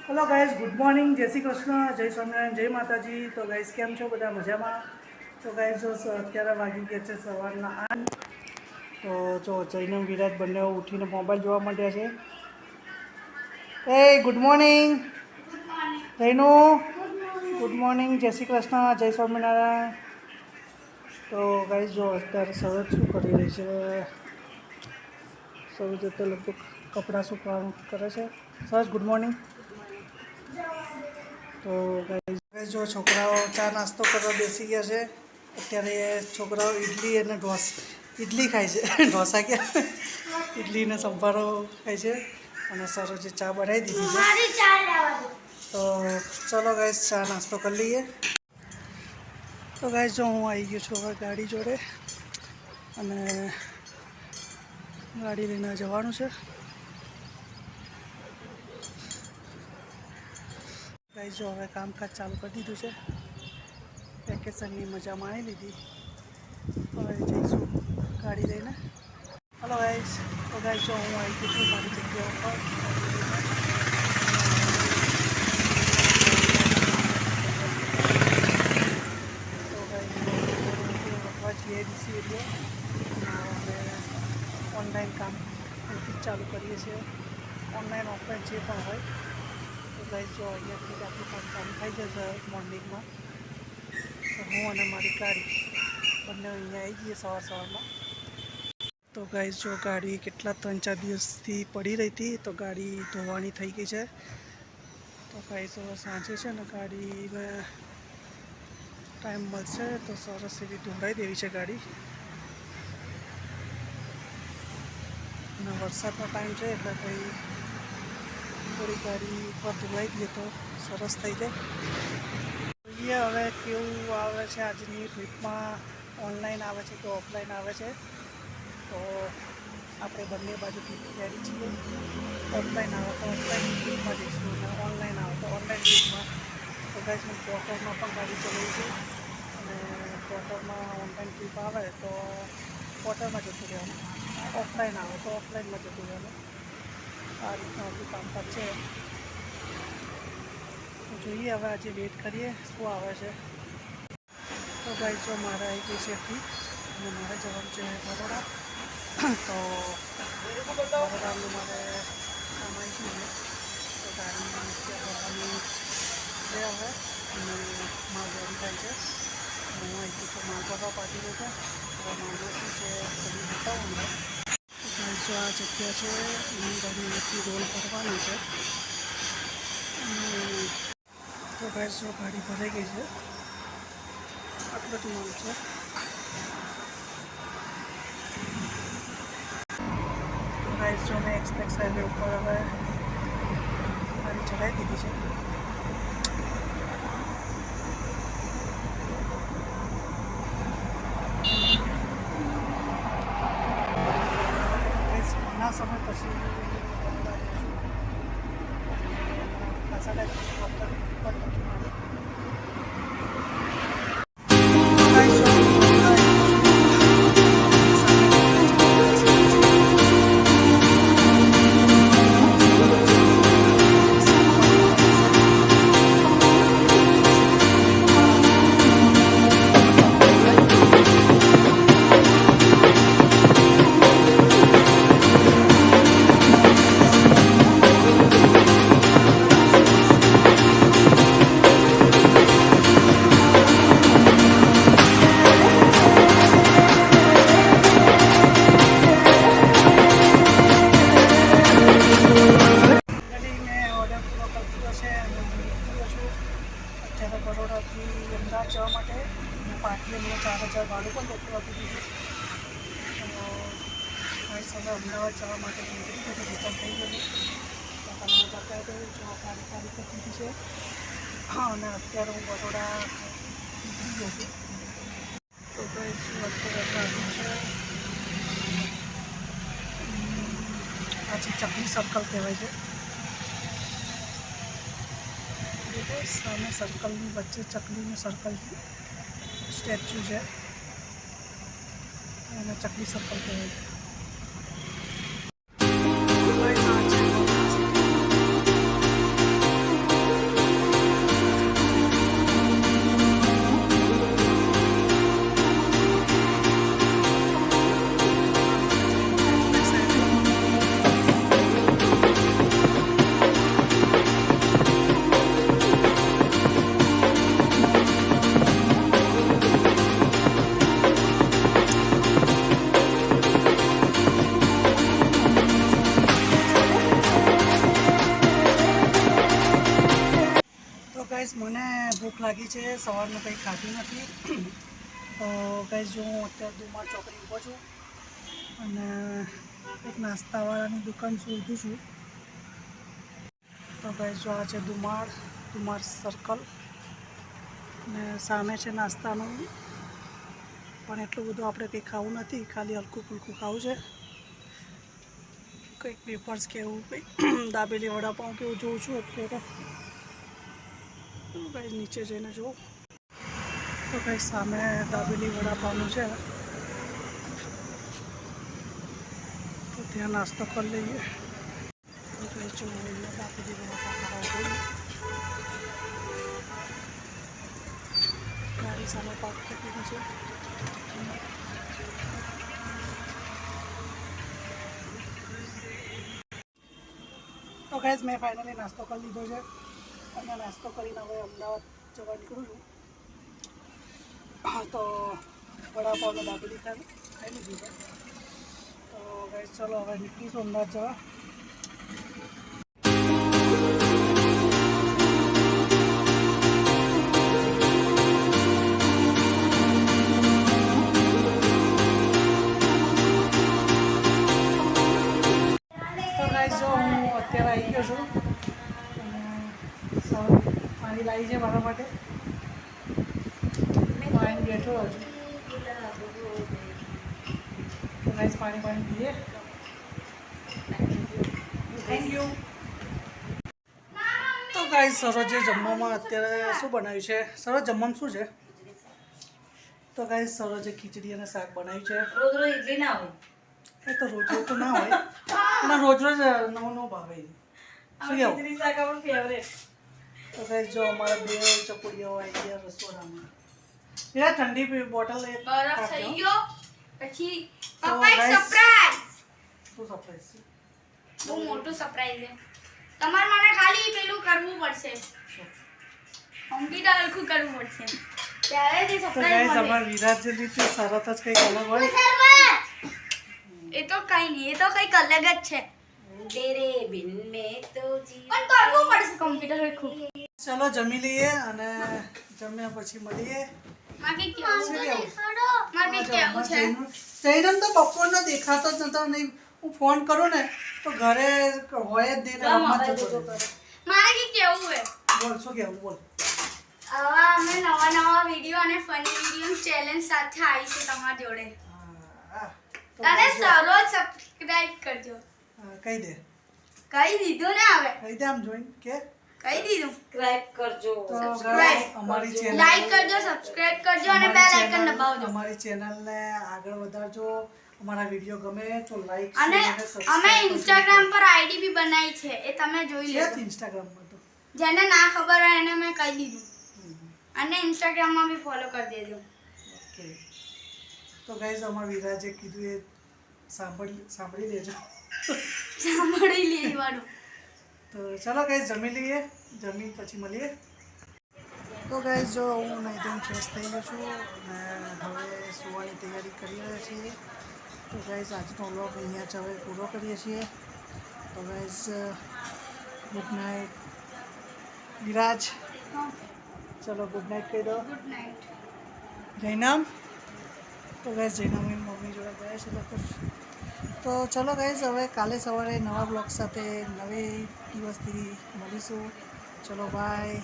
Hello guys, good morning, जय श्री कृष्ण, जय स्वामीनारायण, जय माताजी। तो गाइस केम छो बधा मजामां? तो गाइस जो अत्यारे वागी गया छे सवाરના 8। तो जो जैनम विराट बने उठीने मोबाइल जोवा मांड्या छे। ए गुड मॉर्निंग जैनु, गुड मॉर्निंग, जय श्री कृष्ण, जय स्वामीनारायण। तो गाइस जो अत्यारे सरस शुं करी रही छे, सरस तो लगभग कपड़ा सुकवવાનું करे छे। सरस गुड मॉर्निंग। तो गाइस जो छोकराओ चा नास्तो करवा बेसी गया है। अत्यारे छोकराओ इडली अने इडली खाय छे। ढोसा क्या इडली ने संभारो खाय छे अने सरोजे चा बनावी दीधी छे। तो चलो गाइस चा नास्तो कर लीए। तो गाइस जो हूँ आई गयो छुं गाड़ी जोड़े अने गाड़ी लईने जवानुं छे। गाइस जो हवे कामकाज चालू कर दीधुं छे। वेकेशननी मजा माणी लीधी। हवे जईशुं गाड़ी लईने। हेलो गाइस, तो गाइस जो हूँ आई गयो छुं मारी जग्या पर। तो गाइस रखवा जीए डीसी एरिया अने ऑनलाइन काम અહીંથી ચાલુ કરીએ છીએ। ऑनलाइन ऑफलाइन જે પણ હોય। तो गाइस जो અહીંયાથી આપણું કામ ચાલુ થઈ જશે મોર્નિંગમાં। तो હું અને મારી ગાડી બંને અહીંયા આવી જઈએ સવારમાં। तो गाइस जो गाड़ी કેટલા 3-4 દિવસથી પડી રહી હતી, તો ગાડી ધોવાની થઈ ગઈ છે। તો ગાइस સાંજે છે ને ગાડીમાં टाइम મળશે તો સરસ એવી ધોરાઈ દેવી છે ગાડી। અને વરસાદનો ટાઈમ છે એટલે ભાઈ થોડી ગાડી પર ધોવાઈ દઈએ તો સરસ થઈ જાય। જોઈએ હવે કેવું આવે છે આજની ટ્રીપમાં, ઓનલાइन આવે છે કે ઓફલાइन આવે છે। तो આપણે બંને બાજુથી તૈયારી છીએ। ઓફલાइन આવે તો ઓફલાइन ટ્રીપમાં જઈશું અને ઓનલાइन આવે તો ઓનલાइन ટ્રીપમાં। તો ગાઈસ હું ક્વાર્ટરમાં પણ ગાડી ચલાવી છું અને ક્વાર્ટરમાં ઓનલાइन ટ્રીપ આવે તો ક્વાર્ટરમાં જતું રહેવાનું, ઓફલાइन આવે તો ઓફલાइનમાં જતું રહેવાનું। આ રીતનું આપણું કામકાજ છે। તો જોઈએ હવે આજે વેઇટ કરીએ શું આવે છે। તો ગાઈસ જો મારે આવી ગઈ છે ફી અને મારે જવાનું છે બરોડા। तो बरोड़ा में मारे काम आई थी। तो गाड़ी भरवानी गया है माल गाड़ी थाय है। હું અહીંથી તો માલ ભરવા પાટી ગયો હતો। તો માલમાં શું છે બધું બતાવું મને। ગાઈસ જો આ જગ્યા છે એની ગાડીમાંથી રોલ ભરવાનો છે। તો ગાઈસ જો ગાડી ભરાઈ ગઈ છે, આટલો જ માલ છે। गाइस जो मैं एक्सप्रेस हाईवे ऊपर हवे गाड़ी चलाई दीधी है। घना समय पछी खासा टाइम અત્યારે બરોડાથી અમદાવાદ જવા માટે હું પાટલી મને 4000 ભાડું પણ રોકવું આપી દીધું। તો ગાઈસ હવે અમદાવાદ જવા માટે નીકળી ગયું, રિટર્ન થઈ ગયું। તો તમને બતાવી દઉં જો ગાડી ખાલી કરી દીધી છે અને અત્યારે હું બરોડા નીકળી ગયો છું। તો ગાઈસ અત્યારે આવ્યું છે આજે ચકલી સર્કલ કહેવાય છે। सामने सर्कल में वच्चे चकली में सर्कल स्टेच्यू है, चकली सर्कल कहेवाय। ગાઈસ મને ભૂખ લાગી છે, સવારનું કંઈ ખાધું નથી. તો ગાઈસ જો હું અત્યારે દુમાર ચોકડી ઊભો છું અને એક નાસ્તાવાળાની દુકાન શોધું છું. તો ગાઈસ જો આ છે દુમાર સર્કલ અને સામે છે નાસ્તાનું, પણ એટલું બધું આપણે કંઈ ખાવું નથી, ખાલી હલકું ફૂલકું ખાવું છે. કંઈક પેપર્સ કે એવું કંઈક દાબેલી વડાપાઉં કે એવું જોઉં છું અત્યારે. તો કંઈ નીચે જઈને જોઉં તો કંઈ સામે દાબેલી વડાપાઉંનું છે, તો ત્યાં નાસ્તો કરી લઈએ. તો કંઈ જો દાબેલી વડાપાઉં ખાવા જોઈએ. ગાડી સામે પાર્ક કરી છે. તો ગાઈસ મેં ફાઇનલી નાસ્તો કરી લીધો છે અને નાસ્તો કરીને હવે અમદાવાદ જવા નીકળું છું. તો વડાપાવને દાબેલી ખાઈ લીધી છે. તો ગાઈસ ચલો હવે નીકળીશું અમદાવાદ જવા. જો હું અત્યારે આવી ગયો છું અને પાણી લાવી છે મારા માટે. પાણી બેઠો હજુ તો ગાઈસ પાણી પીએ. Thank you. તો ગાઈસ સરોજે જમવામાં અત્યારે શું બનાવ્યું છે? સરોજ જમવામાં શું છે? તો ગાઈસ સરોજે ખીચડી અને શાક બનાવ્યું છે. રોજ રોજ ઇડલી ના હોય. એ તો રોજ તો ના હોય, ના રોજ નવું ભાવે. શું ખીચડી શાક આપણું ફેવરેટ. તો ગાઈસ જો અમારા બે ચપોડીઓ આવી ગયા રસોડામાં. પેલા ઠંડી બોટલ એ બરફ થઈ ગયો પછી તો પપ્પા એક guys, સરપ્રાઈઝ, શું સરપ્રાઈઝ છે? બહુ મોટું સરપ્રાઈઝ છે. તમારે મને ખાલી પેલું કરવું પડશે, કોમ્પ્યુટર હરખું કરવું પડશે, ત્યારે જ તો સરપ્રાઈઝ ગાઈસ મળે. અમાર વિરાટ જેટલી તો શરત જ કંઈક અલગ હોય. એ તો કઈ નહીં, એ તો કંઈક અલગ જ છે, તેરે બિન મેં તો પણ કરવું પડશે કોમ્પ્યુટર હરખું. ચલો જમી લઈએ અને જમ્યા પછી મળીએ. મારે શું કેવું કહેવું? મારે કેવું છે, જૈનમ તો બપોરનો દેખાતો જ નતો નહીં. હું ફોન કરું ને તો ઘરે હોય જ નહીં ને રમવા જ જતો રહે. મારે કેવું છે. બોલ શું કહેવું બોલ. આવા અમે નવા વિડીયો અને ફની વિડીયો ચેલેન્જ સાથે આવીશું તમારી જોડે. હા, તો અને guys, સરોજ સબસ્ક્રાઇબ કરજો. કહી દે કહી દીધું ને, હવે કહી દે આમ જોઈને કે કહી દીધું. સબસ્ક્રાઇબ કરજો. તો Subscribe guys, અમારી ચેનલ લાઈક કરજો, સબસ્ક્રાઇબ કરજો અને બેલ આઇકન દબાવજો. અમારી ચેનલને આગળ વધારજો. અમારા વિડીયો ગમે તો લાઈક અને અમે ઇન્સ્ટાગ્રામ પર આઈડી બી બનાવી છે, એ તમે જોઈ છે લેજો. ઇન્સ્ટાગ્રામમાં તો જેને ના ખબર હોય એને મેં કહી દીધું. અને ઇન્સ્ટાગ્રામમાં બી ફોલો કરી દેજો. ઓકે. તો ગાઈઝ અમારા વિરાજે કીધું એ સાંભળી લેજો. સાંભળી લેવાનું. તો ચલો ગાઈઝ જમી લઈએ, જમીન પછી મળીએ. તો ગાઈઝ જો હું નહીં ધોઈને ફ્રેશ થઈ ગયો છું અને હવે સુવાની તૈયારી કરી રહ્યા છીએ. તો ગાઈઝ આજનો વ્લોગ અહીંયા જ હવે પૂરો કરીએ છીએ. તો ગાઈઝ ગુડ નાઇટ. વિરાજ ચલો ગુડ નાઇટ કહી દો. Good night. જૈનમ. તો ગાઈઝ જૈનમની મમ્મી જોડે ગયા છે લોકો. તો ચલો ગાઈઝ હવે કાલે સવારે નવા બ્લોગ સાથે નવી દિવસથી મળીશું. ચલો બાય.